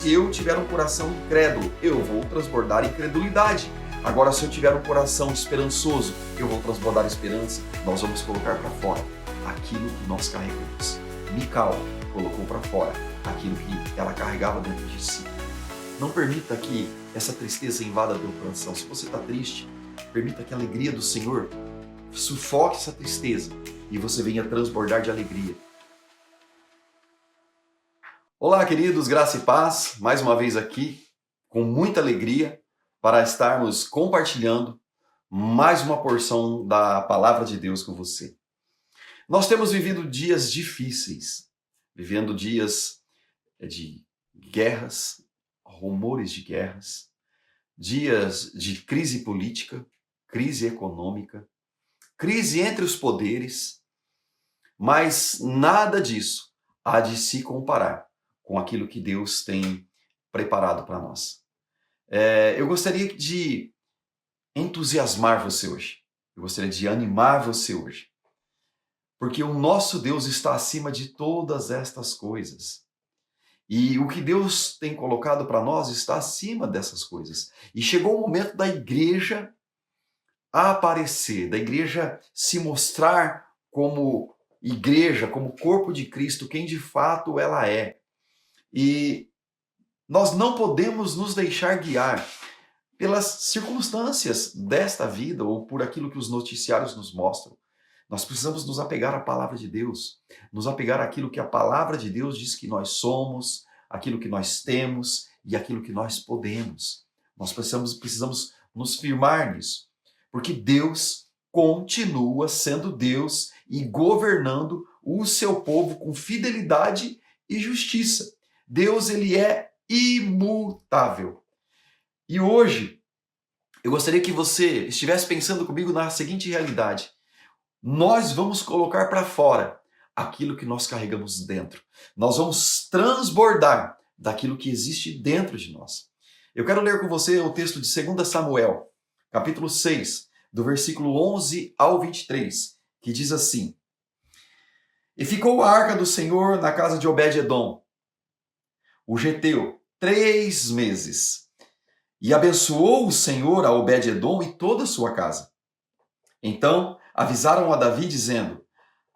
se eu tiver um coração incrédulo, eu vou transbordar incredulidade. Agora, se eu tiver um coração esperançoso, eu vou transbordar esperança. Nós vamos colocar para fora aquilo que nós carregamos. Mical colocou para fora aquilo que ela carregava dentro de si. Não permita que essa tristeza invada teu coração. Se você está triste, permita que a alegria do Senhor sufoque essa tristeza e você venha transbordar de alegria. Olá, queridos, graça e paz, mais uma vez aqui, com muita alegria, para estarmos compartilhando mais uma porção da Palavra de Deus com você. Nós temos vivido dias difíceis, vivendo dias de guerras, rumores de guerras, dias de crise política, crise econômica, crise entre os poderes, mas nada disso há de se comparar com aquilo que Deus tem preparado para nós. Eu gostaria de entusiasmar você hoje. Eu gostaria de animar você hoje. Porque o nosso Deus está acima de todas estas coisas. E o que Deus tem colocado para nós está acima dessas coisas. E chegou o momento da igreja aparecer, da igreja se mostrar como igreja, como corpo de Cristo, quem de fato ela é. E nós não podemos nos deixar guiar pelas circunstâncias desta vida ou por aquilo que os noticiários nos mostram. Nós precisamos nos apegar à palavra de Deus, nos apegar àquilo que a palavra de Deus diz que nós somos, aquilo que nós temos e aquilo que nós podemos. Nós precisamos nos firmar nisso, porque Deus continua sendo Deus e governando o seu povo com fidelidade e justiça. Deus, ele é imutável. E hoje, eu gostaria que você estivesse pensando comigo na seguinte realidade. Nós vamos colocar para fora aquilo que nós carregamos dentro. Nós vamos transbordar daquilo que existe dentro de nós. Eu quero ler com você o texto de 2 Samuel, capítulo 6, do versículo 11 ao 23, que diz assim: E ficou a arca do Senhor na casa de Obed-edom, o geteu, 3 meses. E abençoou o Senhor a Obed-edom e toda a sua casa. Então avisaram a Davi, dizendo: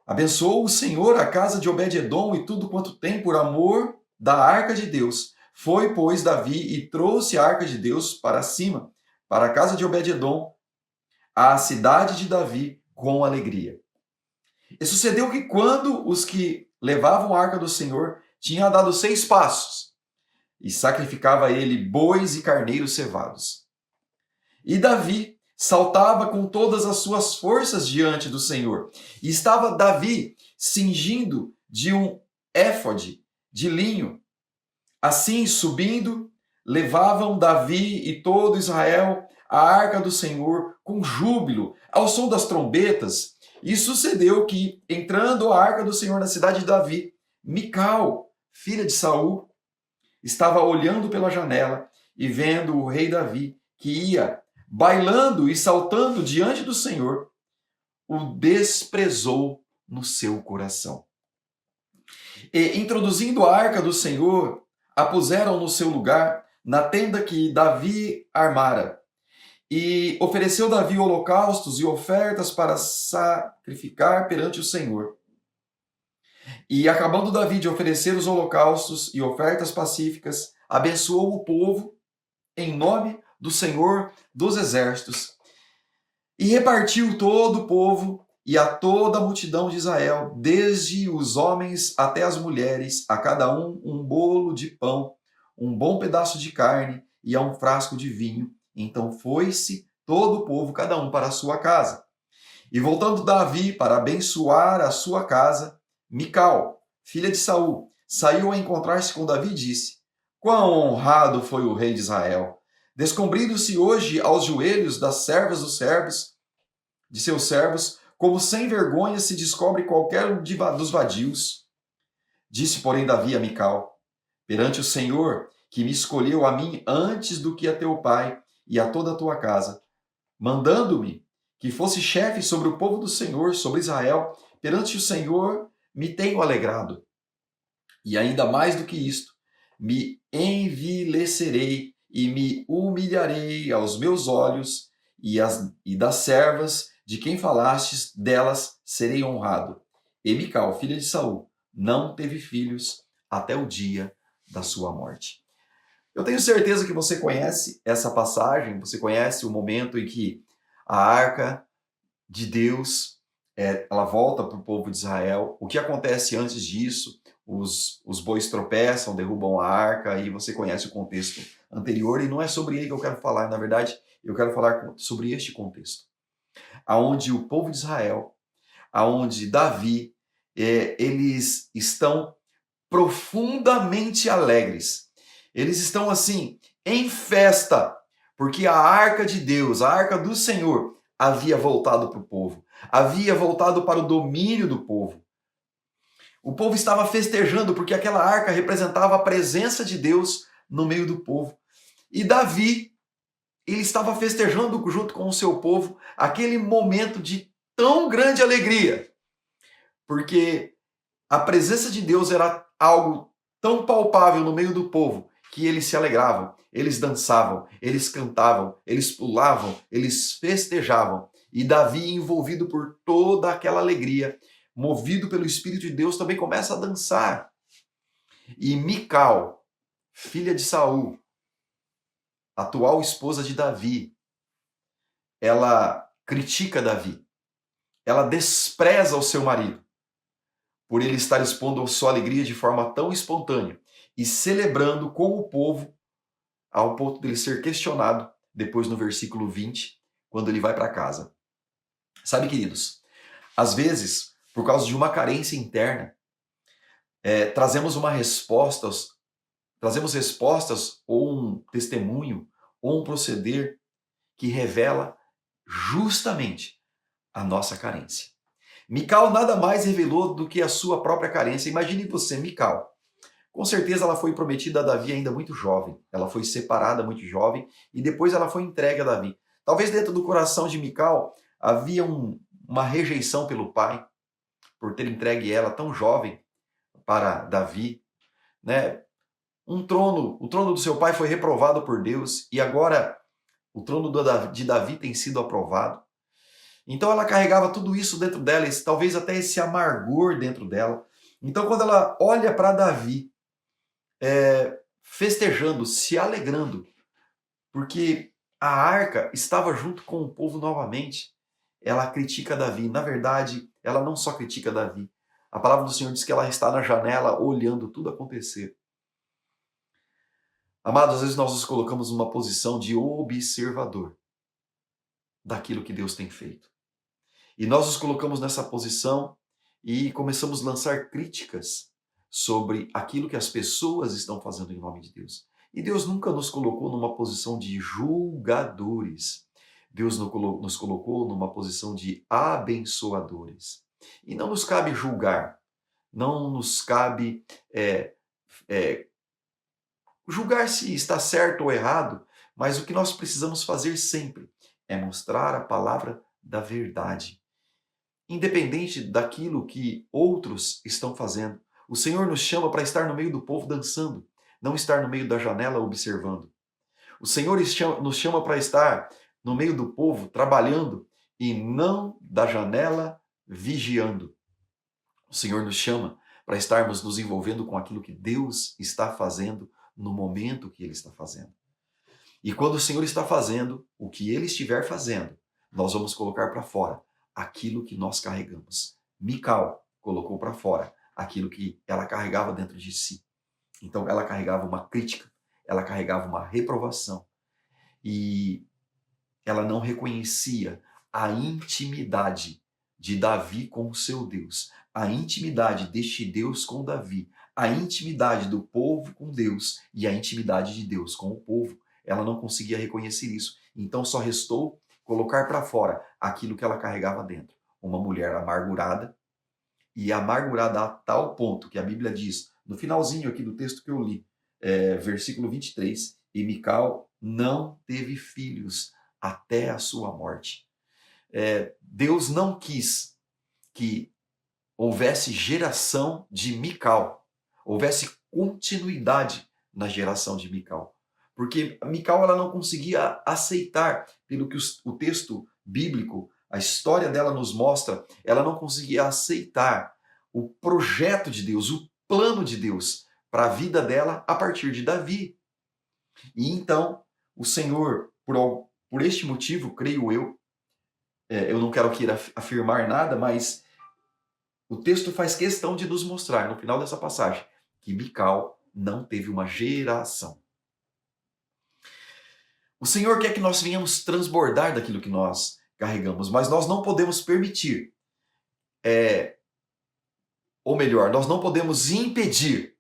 Abençoou o Senhor a casa de Obed-edom e tudo quanto tem por amor da arca de Deus. Foi, pois, Davi e trouxe a arca de Deus para cima, para a casa de Obed-edom, à cidade de Davi, com alegria. E sucedeu que quando os que levavam a arca do Senhor tinham dado 6 passos, e sacrificava ele bois e carneiros cevados. E Davi saltava com todas as suas forças diante do Senhor. E estava Davi cingindo de um éfode de linho. Assim, subindo, levavam Davi e todo Israel a arca do Senhor com júbilo, ao som das trombetas. E sucedeu que, entrando a arca do Senhor na cidade de Davi, Mical, filha de Saul, estava olhando pela janela e vendo o rei Davi, que ia bailando e saltando diante do Senhor, o desprezou no seu coração. E, introduzindo a arca do Senhor, a puseram no seu lugar, na tenda que Davi armara. E ofereceu Davi holocaustos e ofertas para sacrificar perante o Senhor. E acabando Davi de oferecer os holocaustos e ofertas pacíficas, abençoou o povo em nome do Senhor dos exércitos. E repartiu todo o povo e a toda a multidão de Israel, desde os homens até as mulheres, a cada um bolo de pão, um bom pedaço de carne e a um frasco de vinho. Então foi-se todo o povo, cada um para a sua casa. E voltando Davi para abençoar a sua casa, Mical, filha de Saul, saiu a encontrar-se com Davi e disse: Quão honrado foi o rei de Israel, descobrindo-se hoje aos joelhos das servas dos servos, de seus servos, como sem vergonha se descobre qualquer um dos vadios. Disse, porém, Davi a Mical: Perante o Senhor, que me escolheu a mim antes do que a teu pai e a toda a tua casa, mandando-me que fosse chefe sobre o povo do Senhor, sobre Israel, perante o Senhor me tenho alegrado. E ainda mais do que isto, me envilecerei e me humilharei aos meus olhos, e das servas de quem falastes, delas serei honrado. E Mical, filha de Saul, não teve filhos até o dia da sua morte. Eu tenho certeza que você conhece essa passagem, você conhece o momento em que a arca de Deus, ela volta para o povo de Israel. O que acontece antes disso? Os bois tropeçam, derrubam a arca, e você conhece o contexto anterior, e não é sobre ele que eu quero falar. Na verdade, eu quero falar sobre este contexto, aonde o povo de Israel, aonde Davi, eles estão profundamente alegres. Eles estão assim, em festa, porque a arca de Deus, a arca do Senhor, havia voltado para o povo, havia voltado para o domínio do povo. O povo estava festejando porque aquela arca representava a presença de Deus no meio do povo. E Davi, ele estava festejando junto com o seu povo aquele momento de tão grande alegria, porque a presença de Deus era algo tão palpável no meio do povo que eles se alegravam, eles dançavam, eles cantavam, eles pulavam, eles festejavam. E Davi, envolvido por toda aquela alegria, movido pelo Espírito de Deus, também começa a dançar. E Mical, filha de Saul, atual esposa de Davi, ela critica Davi, ela despreza o seu marido, por ele estar expondo a sua alegria de forma tão espontânea e celebrando com o povo, ao ponto de ele ser questionado depois no versículo 20, quando ele vai para casa. Sabe, queridos, às vezes, por causa de uma carência interna, trazemos respostas ou um testemunho ou um proceder que revela justamente a nossa carência. Mical nada mais revelou do que a sua própria carência. Imagine você, Mical. Com certeza ela foi prometida a Davi ainda muito jovem. Ela foi separada muito jovem e depois ela foi entregue a Davi. Talvez dentro do coração de Mical havia uma rejeição pelo pai por ter entregue ela tão jovem para Davi, né? O trono do seu pai foi reprovado por Deus e agora o trono de Davi tem sido aprovado. Então ela carregava tudo isso dentro dela, talvez até esse amargor dentro dela. Então quando ela olha para Davi, festejando, se alegrando, porque a arca estava junto com o povo novamente, ela critica Davi. Na verdade, ela não só critica Davi. A palavra do Senhor diz que ela está na janela olhando tudo acontecer. Amados, às vezes nós nos colocamos numa posição de observador daquilo que Deus tem feito. E nós nos colocamos nessa posição e começamos a lançar críticas sobre aquilo que as pessoas estão fazendo em nome de Deus. E Deus nunca nos colocou numa posição de julgadores. Deus nos colocou numa posição de abençoadores. E não nos cabe julgar, não nos cabe julgar se está certo ou errado, mas o que nós precisamos fazer sempre é mostrar a palavra da verdade. Independente daquilo que outros estão fazendo, o Senhor nos chama para estar no meio do povo dançando, não estar no meio da janela observando. O Senhor nos chama para estar no meio do povo trabalhando e não da janela vigiando. O Senhor nos chama para estarmos nos envolvendo com aquilo que Deus está fazendo no momento que Ele está fazendo. E quando o Senhor está fazendo o que Ele estiver fazendo, nós vamos colocar para fora aquilo que nós carregamos. Mical colocou para fora aquilo que ela carregava dentro de si. Então ela carregava uma crítica, ela carregava uma reprovação e ela não reconhecia a intimidade de Davi com o seu Deus, a intimidade deste Deus com Davi, a intimidade do povo com Deus e a intimidade de Deus com o povo. Ela não conseguia reconhecer isso. Então só restou colocar para fora aquilo que ela carregava dentro. Uma mulher amargurada, e amargurada a tal ponto que a Bíblia diz, no finalzinho aqui do texto que eu li, versículo 23, e Mical não teve filhos até a sua morte. Deus não quis que houvesse geração de Mical, houvesse continuidade na geração de Mical. Porque Mical ela não conseguia aceitar, pelo que o texto bíblico, a história dela nos mostra, ela não conseguia aceitar o projeto de Deus, o plano de Deus para a vida dela a partir de Davi. E então, o Senhor, por este motivo, creio eu não quero aqui afirmar nada, mas o texto faz questão de nos mostrar, no final dessa passagem, que Mical não teve uma geração. O Senhor quer que nós venhamos transbordar daquilo que nós carregamos, mas nós não podemos permitir, ou melhor, nós não podemos impedir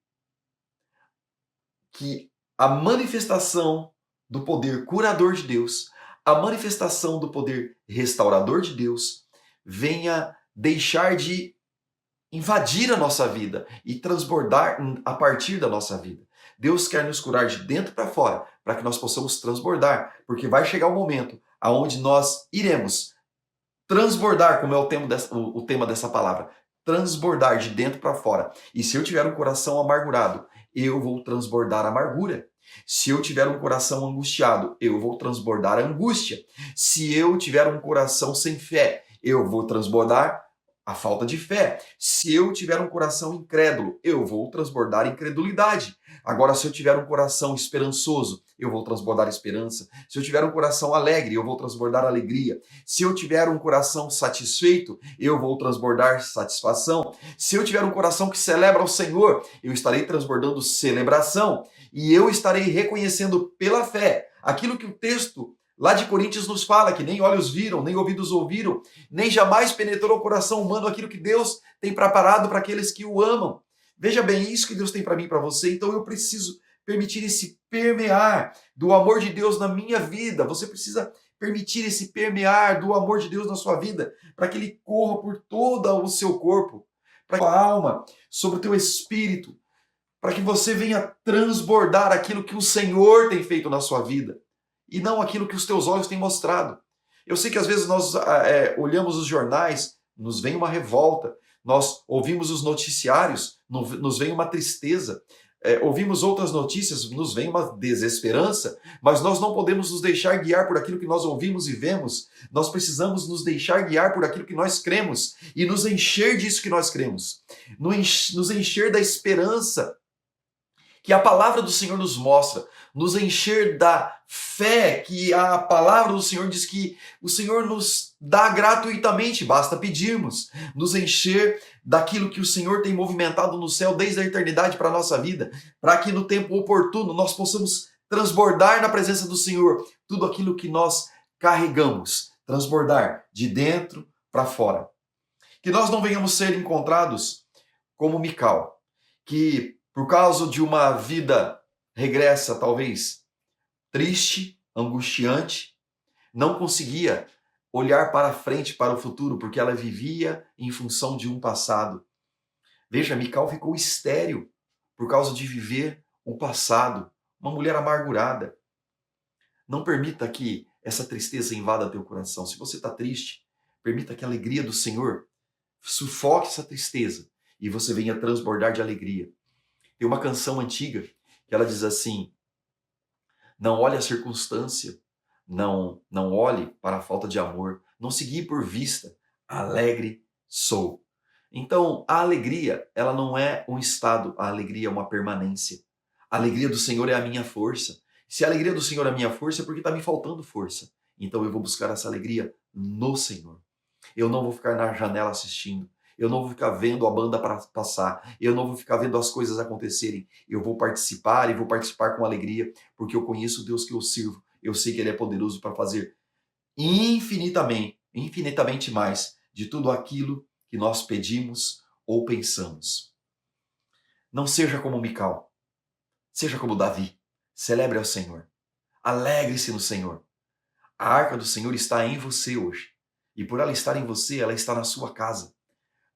que a manifestação do poder curador de Deus, a manifestação do poder restaurador de Deus, venha deixar de invadir a nossa vida e transbordar a partir da nossa vida. Deus quer nos curar de dentro para fora, para que nós possamos transbordar, porque vai chegar o momento aonde nós iremos transbordar, como é o tema dessa palavra, transbordar de dentro para fora. E se eu tiver um coração amargurado, eu vou transbordar amargura. Se eu tiver um coração angustiado, eu vou transbordar angústia. Se eu tiver um coração sem fé, eu vou transbordar a falta de fé. Se eu tiver um coração incrédulo, eu vou transbordar incredulidade. Agora, se eu tiver um coração esperançoso, eu vou transbordar esperança. Se eu tiver um coração alegre, eu vou transbordar alegria. Se eu tiver um coração satisfeito, eu vou transbordar satisfação. Se eu tiver um coração que celebra o Senhor, eu estarei transbordando celebração. E eu estarei reconhecendo pela fé aquilo que o texto lá de Coríntios nos fala, que nem olhos viram, nem ouvidos ouviram, nem jamais penetrou o coração humano aquilo que Deus tem preparado para aqueles que o amam. Veja bem, isso que Deus tem para mim e para você, então eu preciso permitir esse permear do amor de Deus na minha vida. Você precisa permitir esse permear do amor de Deus na sua vida, para que ele corra por todo o seu corpo, para a sua alma, sobre o teu espírito, para que você venha transbordar aquilo que o Senhor tem feito na sua vida e não aquilo que os teus olhos têm mostrado. Eu sei que às vezes nós olhamos os jornais, nos vem uma revolta, nós ouvimos os noticiários, nos vem uma tristeza, ouvimos outras notícias, nos vem uma desesperança, mas nós não podemos nos deixar guiar por aquilo que nós ouvimos e vemos. Nós precisamos nos deixar guiar por aquilo que nós cremos e nos encher disso que nós cremos, nos encher da esperança que a palavra do Senhor nos mostra, nos encher da fé que a palavra do Senhor diz que o Senhor nos dá gratuitamente, basta pedirmos, nos encher daquilo que o Senhor tem movimentado no céu desde a eternidade para a nossa vida, para que no tempo oportuno nós possamos transbordar na presença do Senhor tudo aquilo que nós carregamos, transbordar de dentro para fora. Que nós não venhamos ser encontrados como Mical, que por causa de uma vida regressa, talvez triste, angustiante, não conseguia olhar para frente, para o futuro, porque ela vivia em função de um passado. Veja, Mical ficou estéril por causa de viver o passado, uma mulher amargurada. Não permita que essa tristeza invada teu coração. Se você está triste, permita que a alegria do Senhor sufoque essa tristeza e você venha transbordar de alegria. Tem uma canção antiga que ela diz assim: não olhe a circunstância, não olhe para a falta de amor, não se guie por vista, alegre sou. Então, a alegria, ela não é um estado, a alegria é uma permanência. A alegria do Senhor é a minha força. Se a alegria do Senhor é a minha força, é porque está me faltando força. Então eu vou buscar essa alegria no Senhor. Eu não vou ficar na janela assistindo. Eu não vou ficar vendo a banda passar. Eu não vou ficar vendo as coisas acontecerem. Eu vou participar e vou participar com alegria, porque eu conheço o Deus que eu sirvo. Eu sei que Ele é poderoso para fazer infinitamente mais de tudo aquilo que nós pedimos ou pensamos. Não seja como Mical. Seja como Davi. Celebre ao Senhor. Alegre-se no Senhor. A arca do Senhor está em você hoje. E por ela estar em você, ela está na sua casa.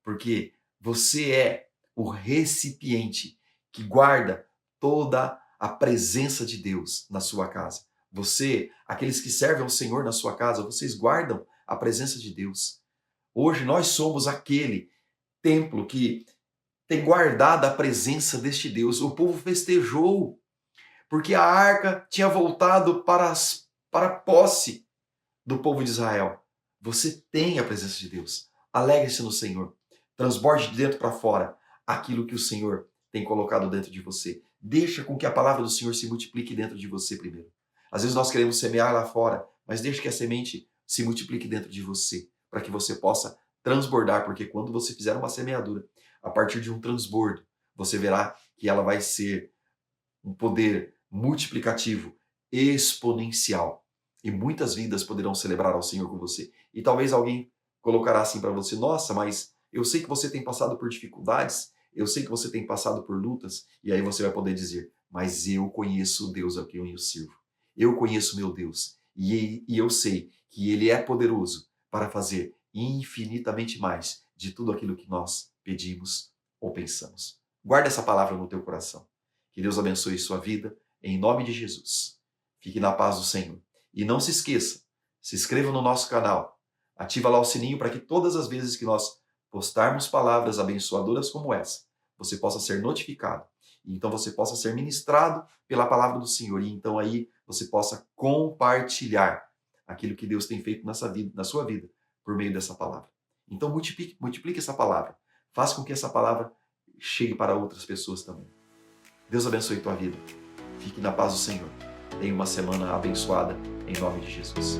Porque você é o recipiente que guarda toda a presença de Deus na sua casa. Você, aqueles que servem ao Senhor na sua casa, vocês guardam a presença de Deus. Hoje nós somos aquele templo que tem guardado a presença deste Deus. O povo festejou porque a arca tinha voltado para a posse do povo de Israel. Você tem a presença de Deus. Alegre-se no Senhor. Transborde de dentro para fora aquilo que o Senhor tem colocado dentro de você. Deixa com que a palavra do Senhor se multiplique dentro de você primeiro. Às vezes nós queremos semear lá fora, mas deixa que a semente se multiplique dentro de você, para que você possa transbordar, porque quando você fizer uma semeadura, a partir de um transbordo, você verá que ela vai ser um poder multiplicativo, exponencial. E muitas vidas poderão celebrar ao Senhor com você. E talvez alguém colocará assim para você: nossa, mas eu sei que você tem passado por dificuldades, eu sei que você tem passado por lutas, e aí você vai poder dizer: mas eu conheço o Deus a quem eu sirvo. Eu conheço meu Deus, e eu sei que Ele é poderoso para fazer infinitamente mais de tudo aquilo que nós pedimos ou pensamos. Guarda essa palavra no teu coração. Que Deus abençoe sua vida, em nome de Jesus. Fique na paz do Senhor. E não se esqueça, se inscreva no nosso canal, ativa lá o sininho para que todas as vezes que nós postarmos palavras abençoadoras como essa, você possa ser notificado. E então você possa ser ministrado pela palavra do Senhor. E então aí você possa compartilhar aquilo que Deus tem feito nessa vida, na sua vida, por meio dessa palavra. Então multiplique essa palavra. Faça com que essa palavra chegue para outras pessoas também. Deus abençoe tua vida. Fique na paz do Senhor. Tenha uma semana abençoada, em nome de Jesus.